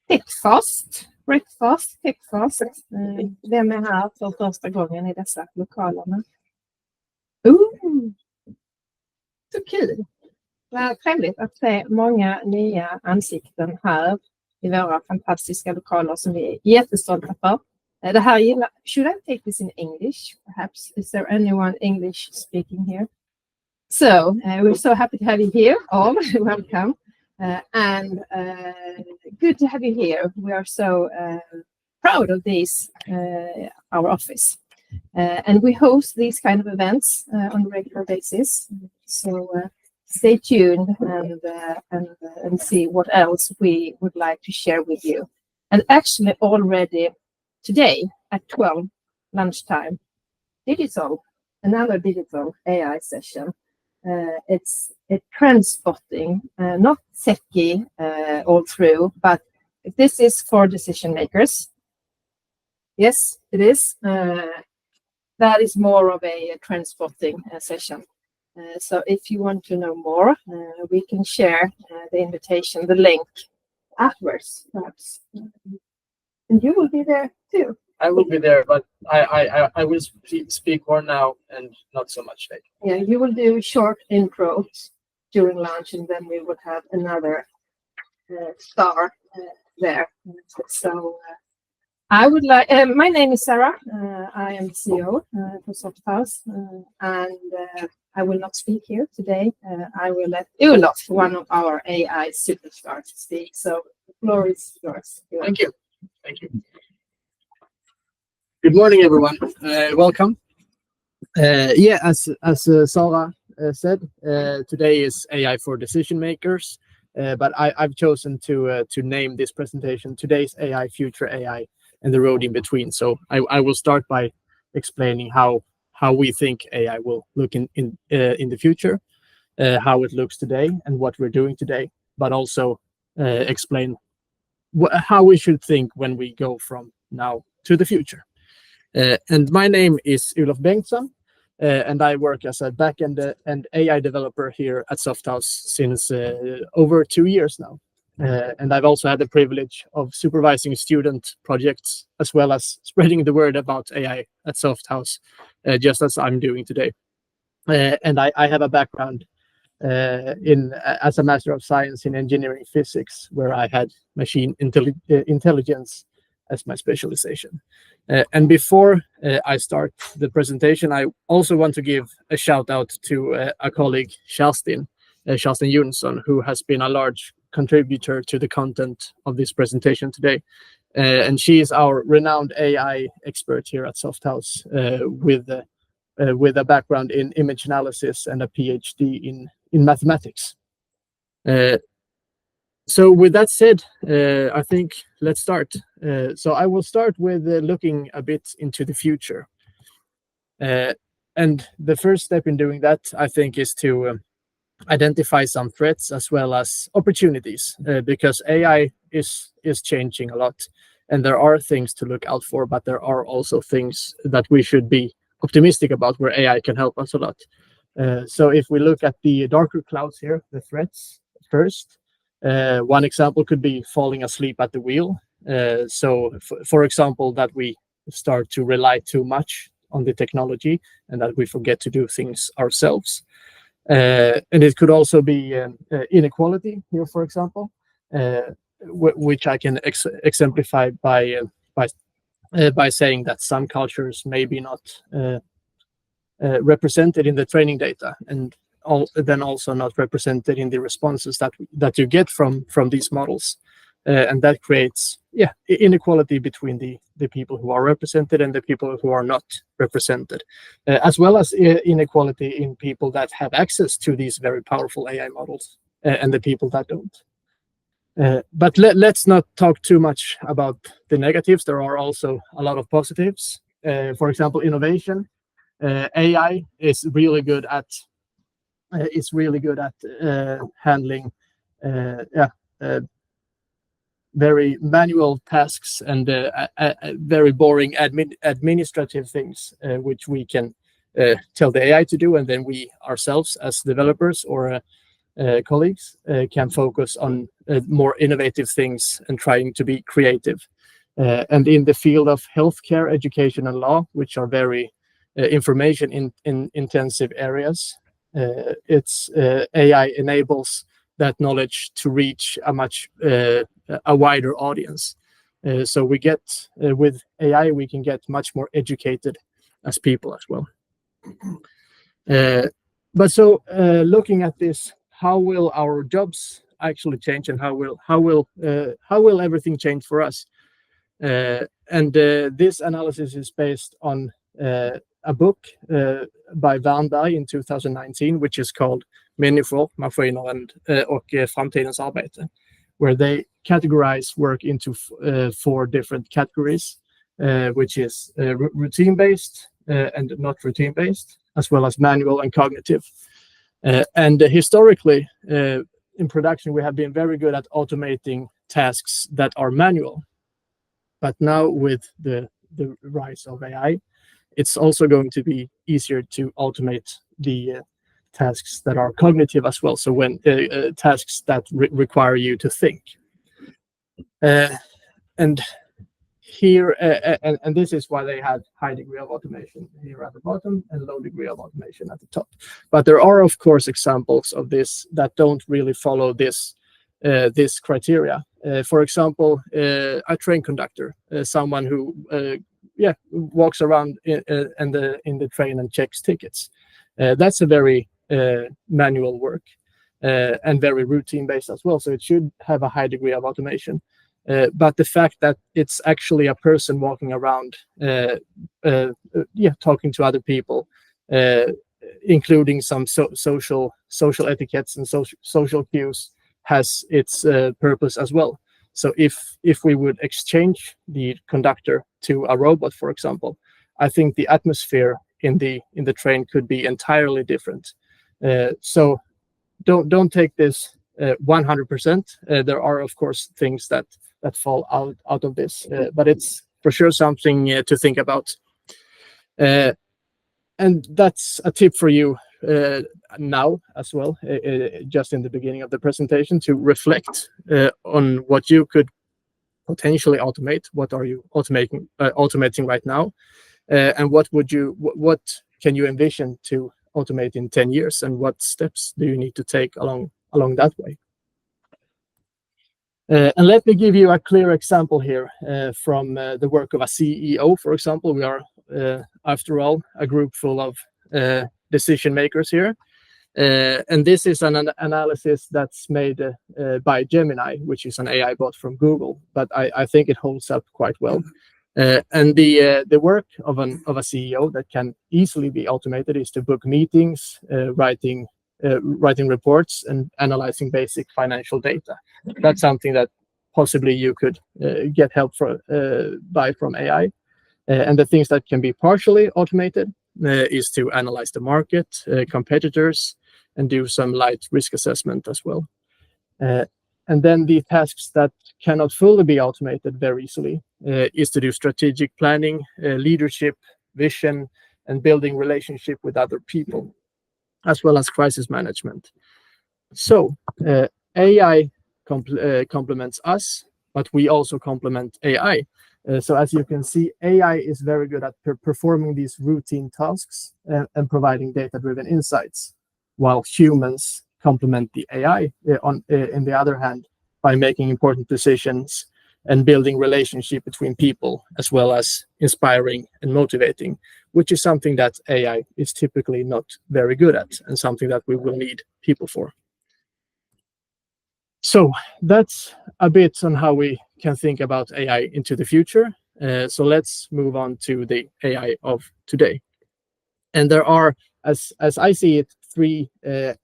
Tech.fast, breakfast, Tech.fast. Vem är här för första gången i dessa lokalerna? Så kul! Vad trevligt att se många nya ansikten här i våra fantastiska lokaler som vi är jättestolta för. Det här gillar... Should I take this in English, perhaps? Is there anyone English speaking here? So, we're so happy to have you here, all. Welcome. And good to have you here. We are so proud of this, our office. And we host these kind of events on a regular basis. So stay tuned and see what else we would like to share with you. And actually already today at 12 lunchtime, another digital AI session. It's a trend spotting, not techie all through, but this is for decision makers. Yes, it is. That is more of a trend spotting session. So if you want to know more, we can share the invitation, the link afterwards, perhaps. And you will be there too. I will be there, but I will speak more now and not so much later. Yeah, you will do short intros during lunch, and then we will have another star there. So I would like. My name is Sarah. I am CEO for SoftHouse, and I will not speak here today. I will let Olof, one of our AI superstars, speak. So the floor is yours. Thank you. Thank you. Good morning, everyone. Welcome. As Sarah said, today is AI for decision makers, but I've chosen to name this presentation Today's AI, Future AI, and the Road in Between. So I will start by explaining how we think AI will look in the future, how it looks today, and what we're doing today, but also explain how we should think when we go from now to the future. And my name is Olof Bengtsson, and I work as a backend and AI developer here at SoftHouse since over 2 years now. And I've also had the privilege of supervising student projects as well as spreading the word about AI at SoftHouse, just as I'm doing today. And I have a background as a Master of Science in Engineering Physics, where I had machine intelligence as my specialization. And before I start the presentation, I also want to give a shout out to a colleague, Kerstin Jonsson, who has been a large contributor to the content of this presentation today. And she is our renowned AI expert here at SoftHouse, with a background in image analysis and a PhD in mathematics. So with that said, I think let's start. So I will start with looking a bit into the future. And the first step in doing that, I think, is to identify some threats as well as opportunities, because AI is changing a lot. And there are things to look out for, but there are also things that we should be optimistic about where AI can help us a lot. So if we look at the darker clouds here, the threats first, one example could be falling asleep at the wheel. So, for example, that we start to rely too much on the technology and that we forget to do things ourselves. And it could also be inequality here, for example, which I can exemplify by saying that some cultures may be not represented in the training data, and then also not represented in the responses that you get from these models, and that creates inequality between the people who are represented and the people who are not represented, as well as inequality in people that have access to these very powerful AI models and the people that don't. But let's not talk too much about the negatives. There are also a lot of positives. For example, innovation. AI is really good at handling very manual tasks and very boring administrative things, which we can tell the AI to do, and then we ourselves as developers or colleagues can focus on more innovative things and trying to be creative. And in the field of healthcare, education, and law, which are very information intensive areas, AI enables that knowledge to reach a wider audience. So we get with AI, we can get much more educated as people as well. But so looking at this, how will our jobs actually change, and how will everything change for us? This analysis is based on a book by Wernberg in 2019, which is called Människor, maskiner och framtidens arbete, where they categorize work into 4 different categories, which is routine-based and not routine-based, as well as manual and cognitive. And historically, in production, we have been very good at automating tasks that are manual. But now with the rise of AI, it's also going to be easier to automate the tasks that are cognitive as well. So when tasks that require you to think. And here, and this is why they had high degree of automation here at the bottom and low degree of automation at the top. But there are, of course, examples of this that don't really follow this criteria. For example, a train conductor, someone who walks around in the train and checks tickets. That's a very manual work and very routine based as well. So it should have a high degree of automation. But the fact that it's actually a person walking around, talking to other people, including some social etiquettes and social cues, has its purpose as well. So if we would exchange the conductor to a robot, for example, I think the atmosphere in the train could be entirely different. So don't take this 100%. There are, of course, things that fall out of this, but it's for sure something to think about. And that's a tip for you now as well, just in the beginning of the presentation, to reflect on what you could potentially automate. What are you automating right now, and what can you envision to automate in 10 years, and what steps do you need to take along that way? And let me give you a clear example here from the work of a CEO, for example. We are, after all, a group full of decision makers here. And this is an analysis that's made by Gemini, which is an AI bot from Google, but I think it holds up quite well. And the work of a CEO that can easily be automated is to book meetings, writing reports, and analyzing basic financial data. That's something that possibly you could get help from AI. And the things that can be partially automated is to analyze the market, competitors, and do some light risk assessment as well. And then the tasks that cannot fully be automated very easily is to do strategic planning, leadership, vision, and building relationship with other people, as well as crisis management. So AI complements us, but we also complement AI. So as you can see, AI is very good at performing these routine tasks and providing data-driven insights, while humans complement the AI, in the other hand, by making important decisions and building relationship between people, as well as inspiring and motivating, which is something that AI is typically not very good at, and something that we will need people for. So that's a bit on how we can think about AI into the future. So let's move on to the AI of today. And there are, as I see it, 3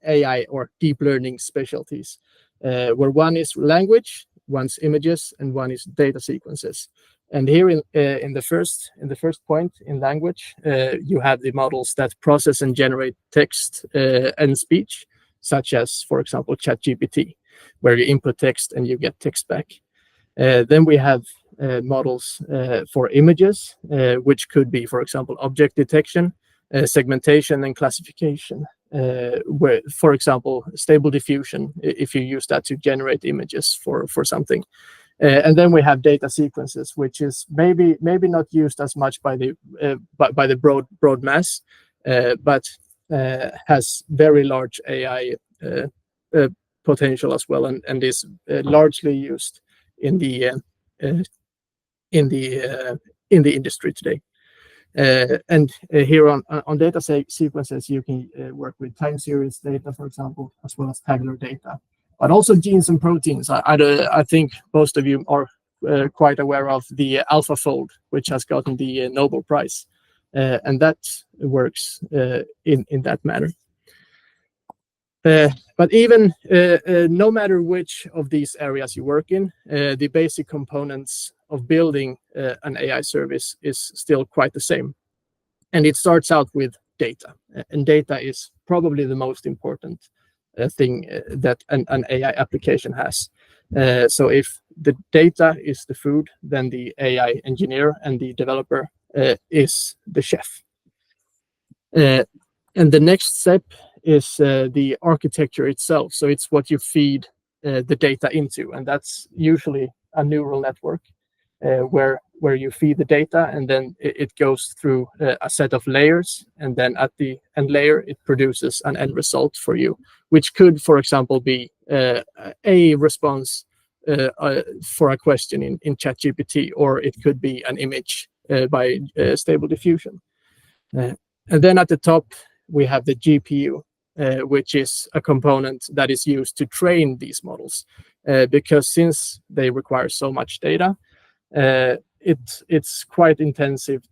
AI or deep learning specialties, where one is language, one's images, and one is data sequences. And here in the first point, in language, you have the models that process and generate text and speech, such as, for example, ChatGPT, where you input text and you get text back. Then we have models for images, which could be, for example, object detection, segmentation, and classification. where, for example, stable diffusion, if you use that to generate images for something. And then we have data sequences, which is maybe not used as much by the broad mass, but has very large AI potential as well, and is largely used in the industry today. And here on data sequences, you can work with time series data, for example, as well as tabular data, but also genes and proteins. I think most of you are quite aware of the AlphaFold, which has gotten the Nobel Prize, and that works in that manner. But even no matter which of these areas you work in, the basic components of building an AI service is still quite the same. And it starts out with data. And data is probably the most important thing that an AI application has. So if the data is the food, then the AI engineer and the developer is the chef. And the next step is the architecture itself. So it's what you feed the data into, and that's usually a neural network where you feed the data, and then it goes through a set of layers, and then at the end layer it produces an end result for you, which could, for example, be a response for a question in ChatGPT, or it could be an image by Stable Diffusion. And then at the top, we have the GPU, which is a component that is used to train these models. Because since they require so much data, it's quite intensive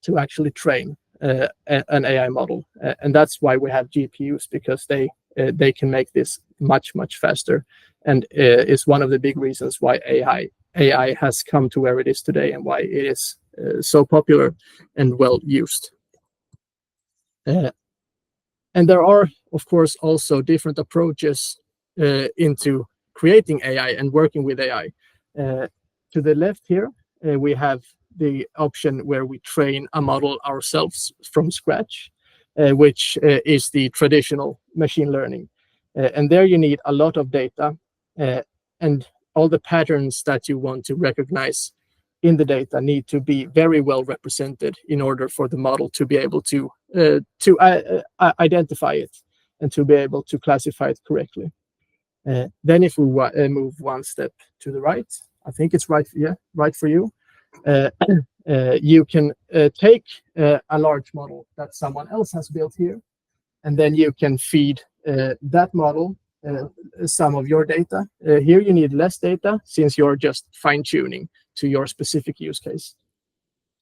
to actually train an AI model. And that's why we have GPUs, because they can make this much faster, and is one of the big reasons why AI has come to where it is today, and why it is so popular and well used. And there are, of course, also different approaches into creating AI and working with AI. To the left here, we have the option where we train a model ourselves from scratch, which is the traditional machine learning. And there you need a lot of data, and all the patterns that you want to recognize in the data need to be very well represented in order for the model to be able to identify it and to be able to classify it correctly. Then if we move one step to the right, I think it's right for you. You can take a large model that someone else has built here, and then you can feed that model some of your data. Here you need less data, since you're just fine-tuning to your specific use case.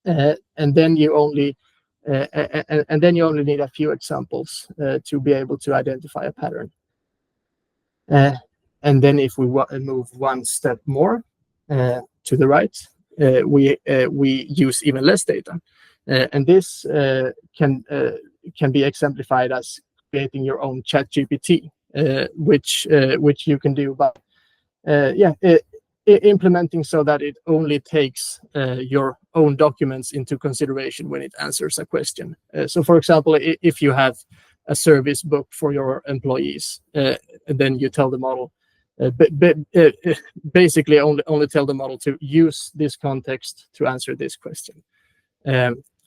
And then you only need a few examples to be able to identify a pattern. And then if we move one step more to the right, we use even less data. And this can be exemplified as creating your own ChatGPT, which you can do by implementing so that it only takes your own documents into consideration when it answers a question. So, for example, if you have a service book for your employees, and then you tell the model, basically only tell the model to use this context to answer this question,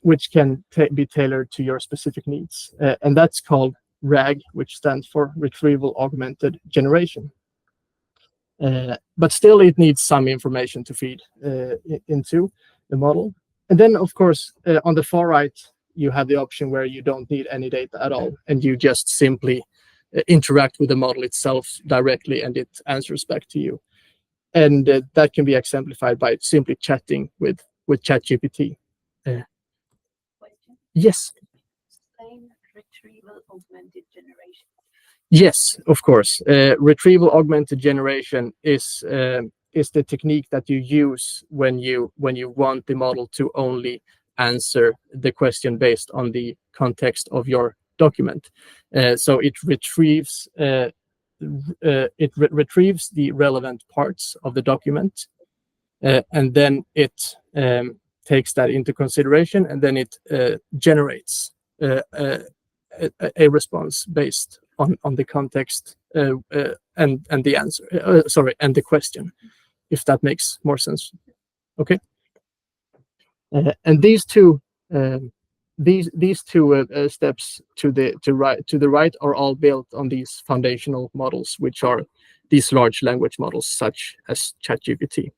which can be tailored to your specific needs. And that's called RAG, which stands for Retrieval Augmented Generation. But still, it needs some information to feed into the model. And then, of course, on the far right, you have the option where you don't need any data at all, and you just simply interact with the model itself directly, and it answers back to you. And that can be exemplified by simply chatting with ChatGPT. Yes. Explain retrieval augmented generation. Yes, of course. Retrieval augmented generation is the technique that you use when you want the model to only answer the question based on the context of your document. So it retrieves retrieves the relevant parts of the document, and then it takes that into consideration, and then it generates a response based on the context and the answer. And the question, if that makes more sense. Okay. And these two steps to the right are all built on these foundational models, which are these large language models such as ChatGPT.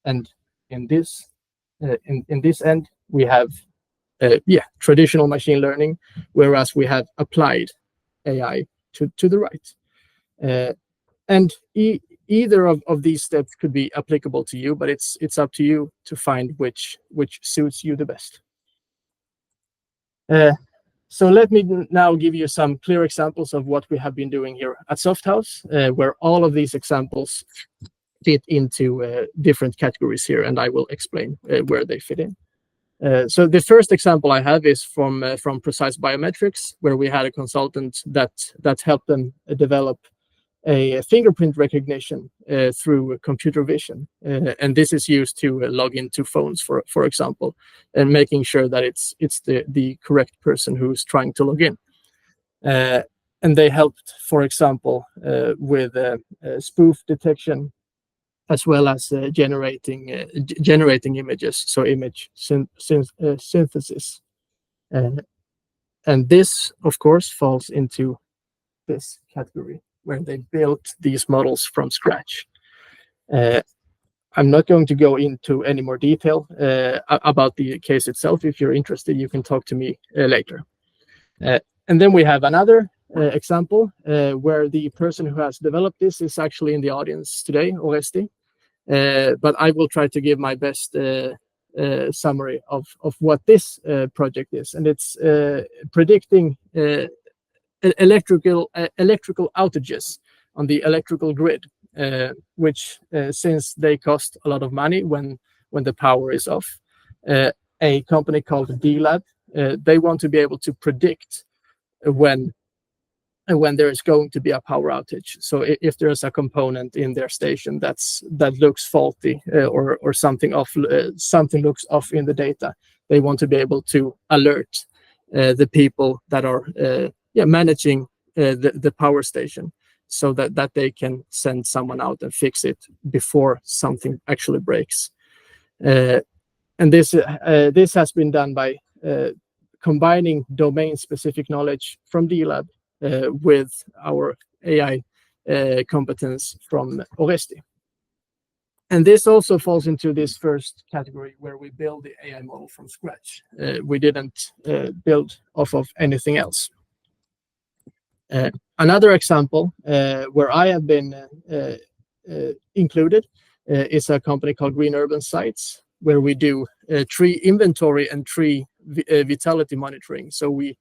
And in this end, we have traditional machine learning, whereas we have applied AI to the right. And either of these steps could be applicable to you, but it's up to you to find which suits you the best. So let me now give you some clear examples of what we have been doing here at Softhouse, where all of these examples fit into different categories here, and I will explain where they fit in. So the first example I have is from Precise Biometrics, where we had a consultant that helped them develop a fingerprint recognition through computer vision, and this is used to log into phones, for example, and making sure that it's the correct person who's trying to log in. And they helped, for example, with spoof detection, as well as generating images, so image synthesis. And this, of course, falls into this category, where they built these models from scratch. I'm not going to go into any more detail about the case itself. If you're interested, you can talk to me later. And then we have another example where the person who has developed this is actually in the audience today, Oresti. But I will try to give my best summary of what this project is. And it's predicting electrical outages on the electrical grid, which since they cost a lot of money when the power is off, a company called D-Lab, they want to be able to predict when there is going to be a power outage. So if there's a component in their station that looks faulty or something looks off in the data, they want to be able to alert the people that are managing the power station, so that they can send someone out and fix it before something actually breaks. And this has been done by combining domain-specific knowledge from D-Lab with our AI competence from Oresti. And this also falls into this first category, where we build the AI model from scratch. We didn't build off of anything else. Another example where I have been included is a company called Green Urban Sites, where we do tree inventory and tree vitality monitoring. So we,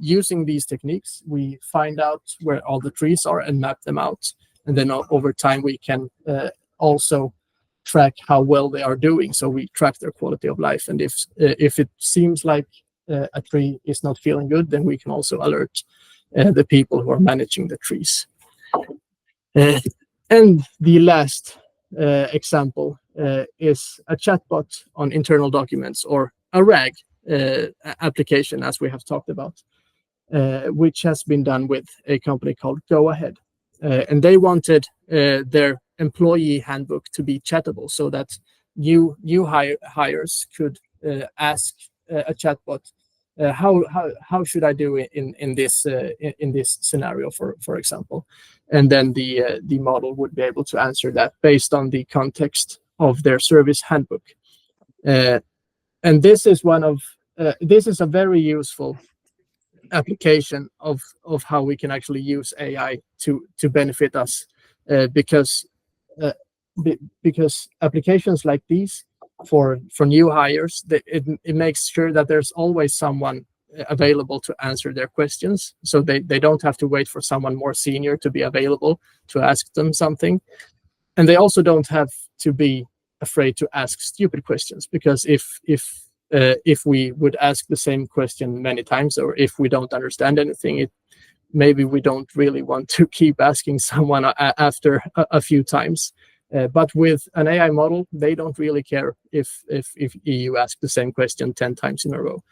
using these techniques, we find out where all the trees are and map them out. And then over time, we can also track how well they are doing. So we track their quality of life. And if it seems like a tree is not feeling good, then we can also alert the people who are managing the trees. And the last example is a chatbot on internal documents, or a RAG application, as we have talked about, which has been done with a company called Go Ahead. And they wanted their employee handbook to be chattable, so that new hires could ask a chatbot, how should I do in this scenario, for example, and then the model would be able to answer that based on the context of their service handbook. And this is this is a very useful application of how we can actually use AI to benefit us, because applications like these for new hires, it makes sure that there's always someone available to answer their questions, so they don't have to wait for someone more senior to be available to ask them something. And they also don't have to be afraid to ask stupid questions, because if we would ask the same question many times, or if we don't understand anything, maybe we don't really want to keep asking someone after a few times. But with an AI model, they don't really care if you ask the same question 10 times in a row.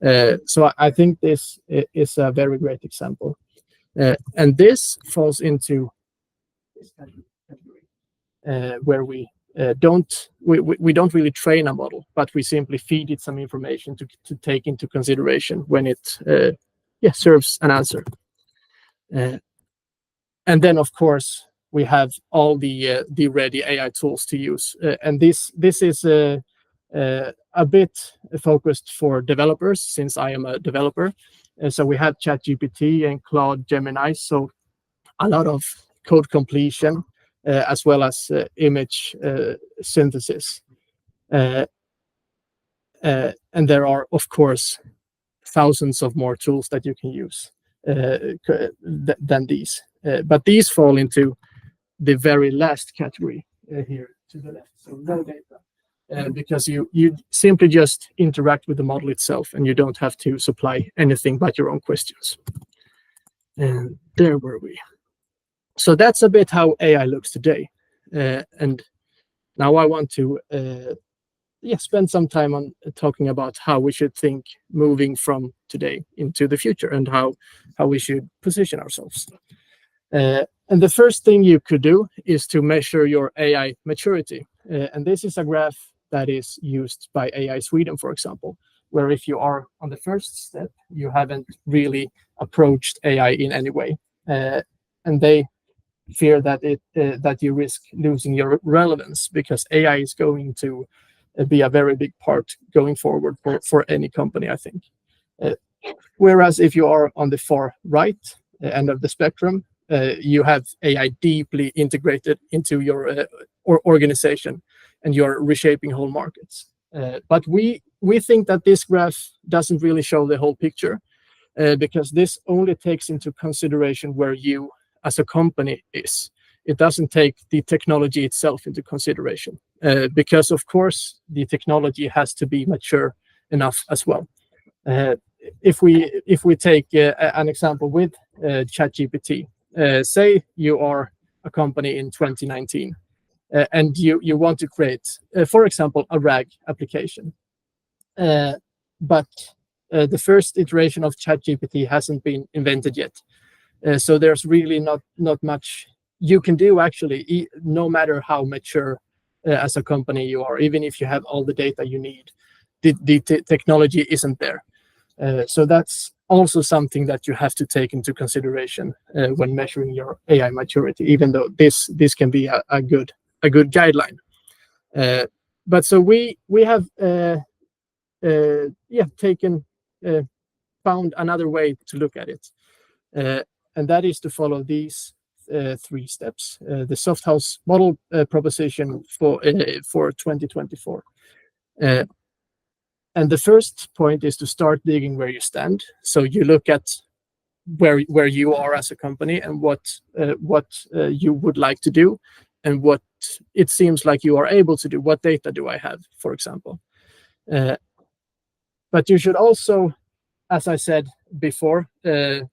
So I think this is a very great example. And this falls into this category, where we don't really train a model, but we simply feed it some information to take into consideration when it serves an answer. And then, of course, we have all the ready AI tools to use, and this is a bit focused for developers, since I am a developer. So we have ChatGPT and Claude Gemini, so a lot of code completion, as well as image synthesis. And there are, of course, thousands of more tools that you can use than these. But these fall into the very last category here to the left, so no data. Because you simply just interact with the model itself, and you don't have to supply anything but your own questions. And there were we. So that's a bit how AI looks today. And now I want to spend some time on talking about how we should think moving from today into the future, and how we should position ourselves. And the first thing you could do is to measure your AI maturity. And this is a graph that is used by AI Sweden, for example, where if you are on the first step, you haven't really approached AI in any way. And they fear that that you risk losing your relevance, because AI is going to be a very big part going forward for any company, I think. Whereas if you are on the far right end of the spectrum, you have AI deeply integrated into your organization, and you're reshaping whole markets. But we think that this graph doesn't really show the whole picture, because this only takes into consideration where you as a company is. It doesn't take the technology itself into consideration, because of course the technology has to be mature enough as well. If we take an example with ChatGPT, say you are a company in 2019, and you want to create, for example, a RAG application, but the first iteration of ChatGPT hasn't been invented yet. So there's really not much you can do, actually, no matter how mature as a company you are. Even if you have all the data you need, the technology isn't there. So that's also something that you have to take into consideration when measuring your AI maturity, even though this can be a good guideline. But so we have found another way to look at it. And that is to follow these 3 steps, the soft house model proposition for 2024. And the first point is to start digging where you stand. So you look at where you are as a company, and what you would like to do, and what it seems like you are able to do. What data do I have, for example? But you should also, as I said before, but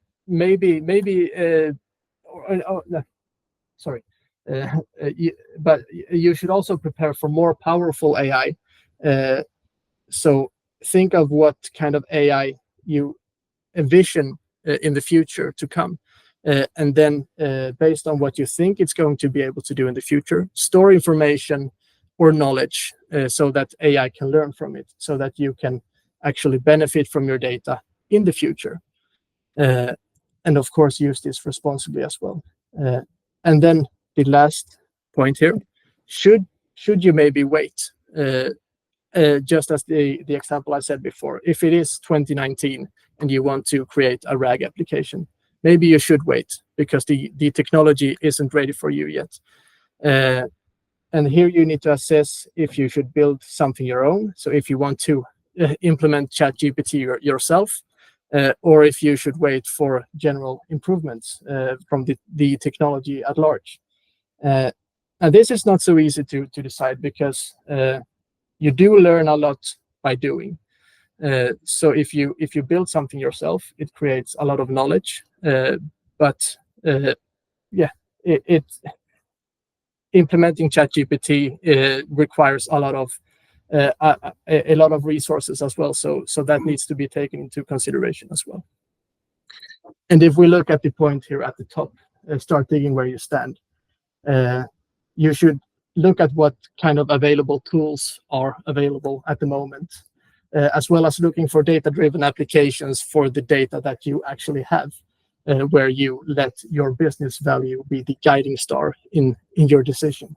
you should also prepare for more powerful AI. So think of what kind of AI you envision in the future to come, and then based on what you think it's going to be able to do in the future, store information or knowledge so that AI can learn from it, so that you can actually benefit from your data in the future. And of course, use this responsibly as well. And then the last point here, should you maybe wait? Just as the example I said before, if it is 2019 and you want to create a RAG application, maybe you should wait, because the technology isn't ready for you yet. And here you need to assess if you should build something your own. So if you want to implement ChatGPT yourself, or if you should wait for general improvements from the technology at large. And this is not so easy to decide, because you do learn a lot by doing. So if you build something yourself, it creates a lot of knowledge. But implementing ChatGPT requires a lot of a lot of resources as well. So that needs to be taken into consideration as well. And if we look at the point here at the top, start digging where you stand. You should look at what kind of available tools are available at the moment, as well as looking for data-driven applications for the data that you actually have, where you let your business value be the guiding star in your decision.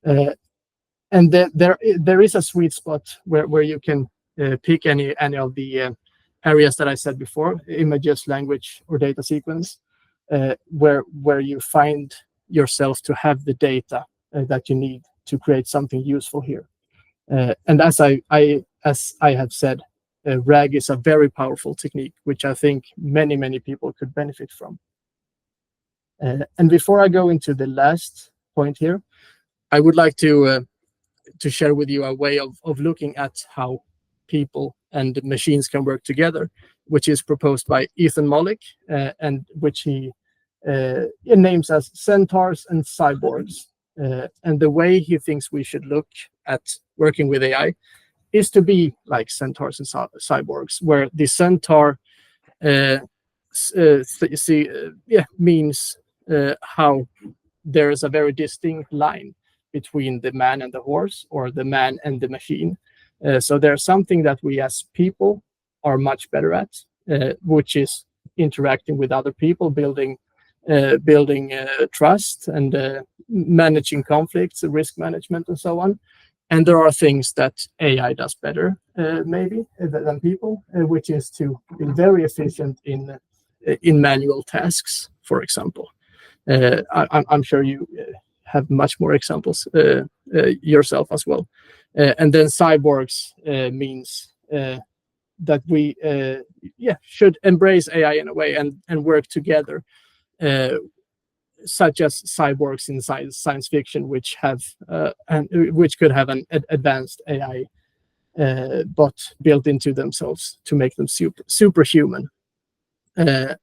And there is a sweet spot where you can pick any of the areas that I said before, images, language, or data sequence, where you find yourself to have the data that you need to create something useful here. And as I have said, RAG is a very powerful technique, which I think many people could benefit from. And before I go into the last point here, I would like to share with you a way of looking at how people and machines can work together, which is proposed by Ethan Mollick, and which he names as centaurs and cyborgs. And the way he thinks we should look at working with AI is to be like centaurs and cyborgs, where the centaur means how there is a very distinct line between the man and the horse, or the man and the machine. So there's something that we as people are much better at, which is interacting with other people, building trust, and managing conflicts, risk management, and so on. And there are things that AI does better, maybe, than people, which is to be very efficient in manual tasks, for example. I'm sure you have much more examples yourself as well. And then cyborgs means that we should embrace AI in a way and work together, such as cyborgs in science fiction, which could have an advanced AI bot built into themselves to make them superhuman. And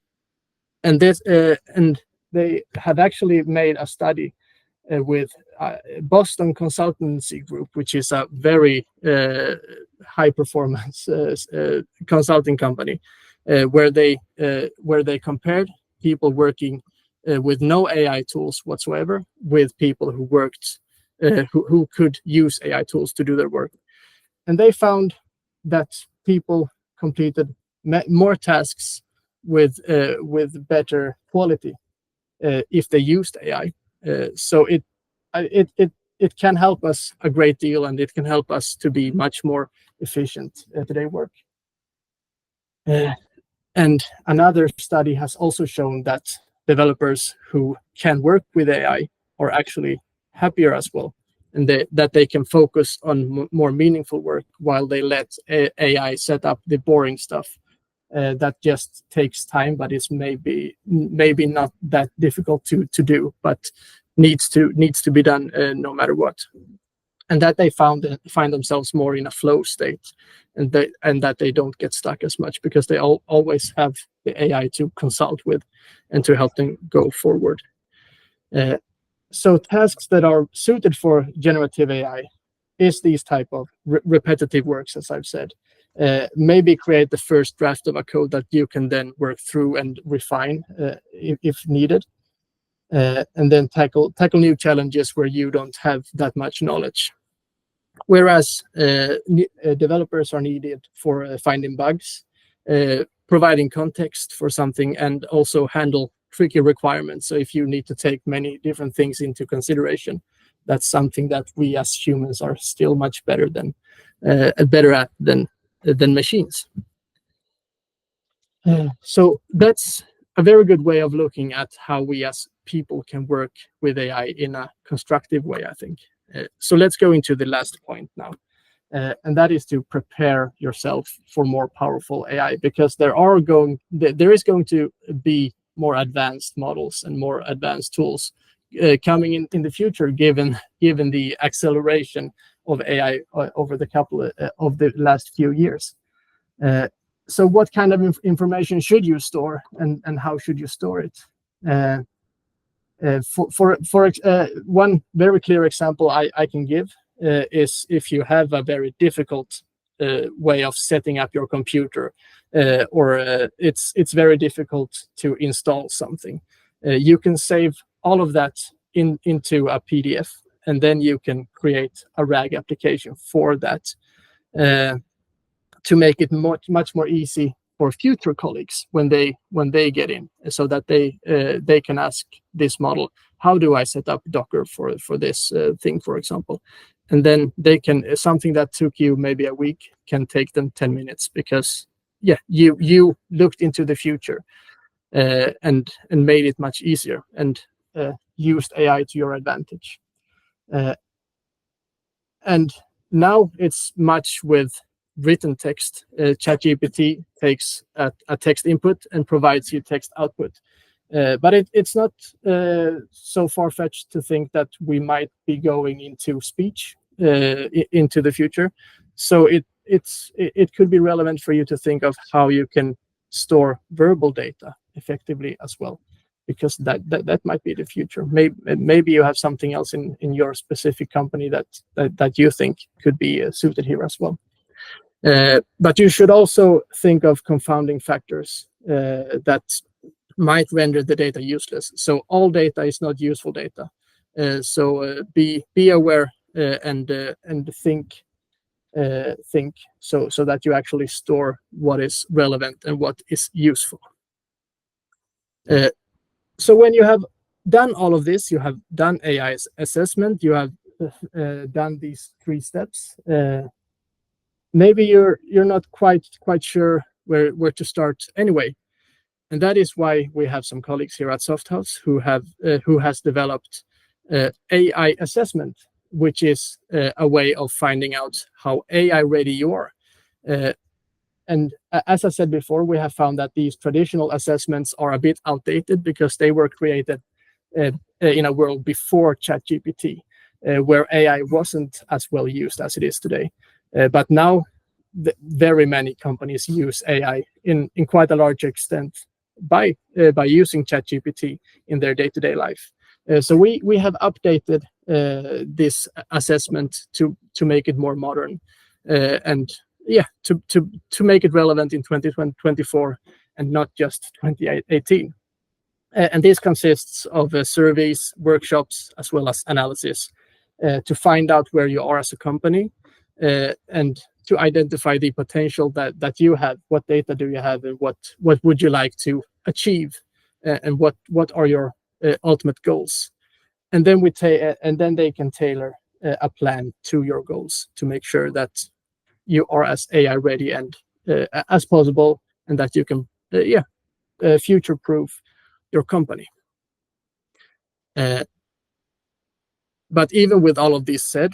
they have actually made a study with Boston Consultancy Group, which is a very high performance consulting company, where they compared people working with no AI tools whatsoever with people who worked who could use AI tools to do their work. And they found that people completed more tasks with better quality if they used AI. So it can help us a great deal, and it can help us to be much more efficient at their work. And another study has also shown that developers who can work with AI are actually happier as well, and that they can focus on more meaningful work while they let AI set up the boring stuff that just takes time, but it's maybe not that difficult to do, but needs to be done no matter what. And that they find themselves more in a flow state, and that they don't get stuck as much because they always have the AI to consult with and to help them go forward. So tasks that are suited for generative AI is these type of repetitive works, as I've said. Maybe create the first draft of a code that you can then work through and refine if needed, and then tackle new challenges where you don't have that much knowledge. Whereas developers are needed for finding bugs, providing context for something, and also handle tricky requirements. So if you need to take many different things into consideration, that's something that we as humans are still much better at than machines. So that's a very good way of looking at how we as people can work with AI in a constructive way, I think. So let's go into the last point now, and that is to prepare yourself for more powerful AI, because there is going to be more advanced models and more advanced tools coming in the future, given the acceleration of AI over the couple of the last few years. So what kind of information should you store, and how should you store it? For one very clear example I can give is if you have a very difficult way of setting up your computer, or it's very difficult to install something. You can save all of that into a PDF, and then you can create a RAG application for that, to make it much more easy for future colleagues when they get in, so that they can ask this model, how do I set up Docker for this thing, for example, and then they can, something that took you maybe a week can take them 10 minutes, because you looked into the future, and made it much easier, and used AI to your advantage. And now it's much with written text. ChatGPT takes a text input and provides you text output. But it's not so far-fetched to think that we might be going into speech into the future. So it could be relevant for you to think of how you can store verbal data effectively as well, because that might be the future. Maybe you have something else in your specific company that you think could be suited here as well. But you should also think of confounding factors that might render the data useless. So all data is not useful data. So be aware and think so that you actually store what is relevant and what is useful. So when you have done all of this, you have done AI assessment, you have done these 3 steps. Maybe you're not quite sure where to start anyway, and that is why we have some colleagues here at Softhouse who has developed AI assessment, which is a way of finding out how AI ready you are. And as I said before, we have found that these traditional assessments are a bit outdated because they were created in a world before ChatGPT, where AI wasn't as well used as it is today. But now, very many companies use AI in quite a large extent by using ChatGPT in their day-to-day life. So we have updated this assessment to make it more modern, and to make it relevant in 2024 and not just 2018. And this consists of surveys, workshops, as well as analysis to find out where you are as a company, and to identify the potential that you have. What data do you have, and what would you like to achieve, and what are your ultimate goals? And then then they can tailor a plan to your goals to make sure that you are as AI ready and as possible, and that you can future-proof your company. But even with all of this said,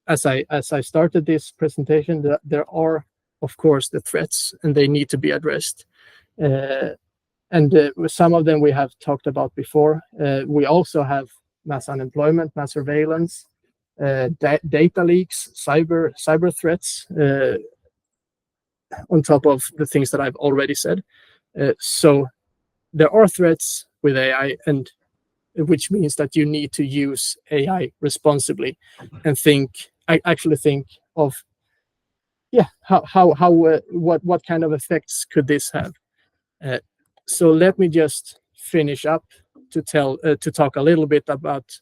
as I started this presentation, there are, of course, the threats, and they need to be addressed. And some of them we have talked about before. We also have mass unemployment, mass surveillance, data leaks, cyber threats, on top of the things that I've already said. So there are threats with AI, and which means that you need to use AI responsibly and actually think of what kind of effects could this have. So let me just finish up to talk a little bit about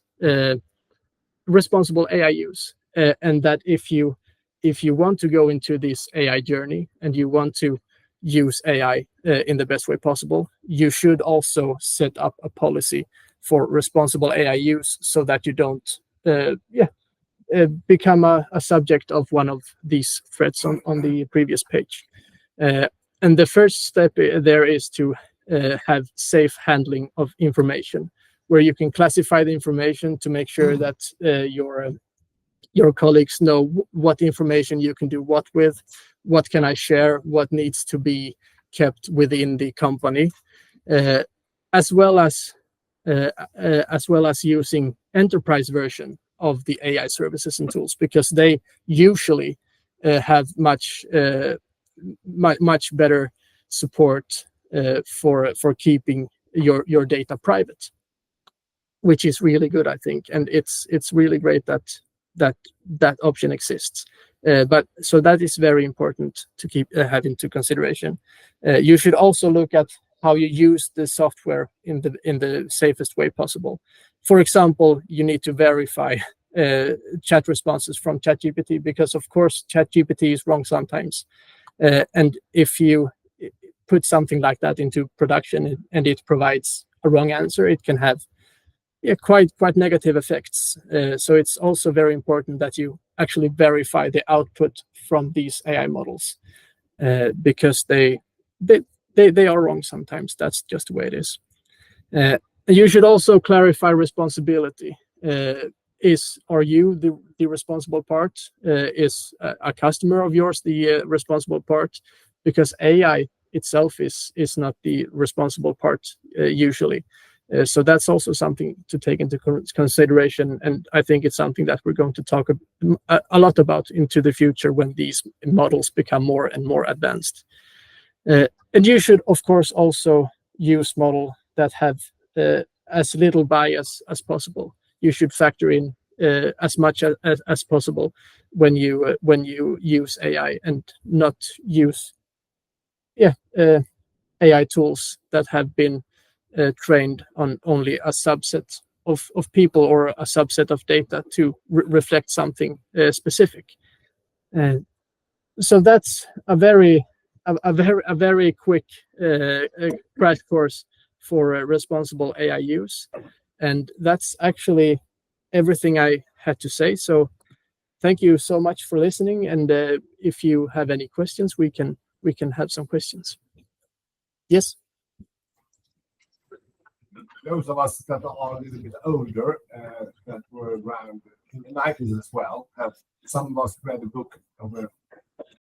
responsible AI use, and that if you want to go into this AI journey and you want to use AI in the best way possible, you should also set up a policy for responsible AI use, so that you don't become a subject of one of these threats on the previous page. And the first step there is to have safe handling of information, where you can classify the information to make sure that your colleagues know what information you can do what with, what can I share, what needs to be kept within the company, as well as using enterprise version of the AI services and tools, because they usually have much better support for keeping your data private, which is really good, I think. And it's really great that that option exists. But so that is very important to keep have into consideration. You should also look at how you use the software in the safest way possible. For example, you need to verify chat responses from ChatGPT, because of course ChatGPT is wrong sometimes, and if you put something like that into production and it provides a wrong answer, it can have quite negative effects. So it's also very important that you actually verify the output from these AI models, because they are wrong sometimes. That's just the way it is. You should also clarify responsibility. Are you the responsible part? Is a customer of yours the responsible part? Because AI itself is not the responsible part usually. So that's also something to take into consideration, and I think it's something that we're going to talk a lot about into the future when these models become more and more advanced. And you should, of course, also use models that have as little bias as possible. You should factor in as much as possible when you use AI, and not use AI tools that have been trained on only a subset of people or a subset of data to reflect something specific. So that's a very quick crash course for responsible AI use, and that's actually everything I had to say. So thank you so much for listening, and if you have any questions, we can have some questions. Yes. Those of us that are a little bit older, that were around in the 90s as well, some of us read a book of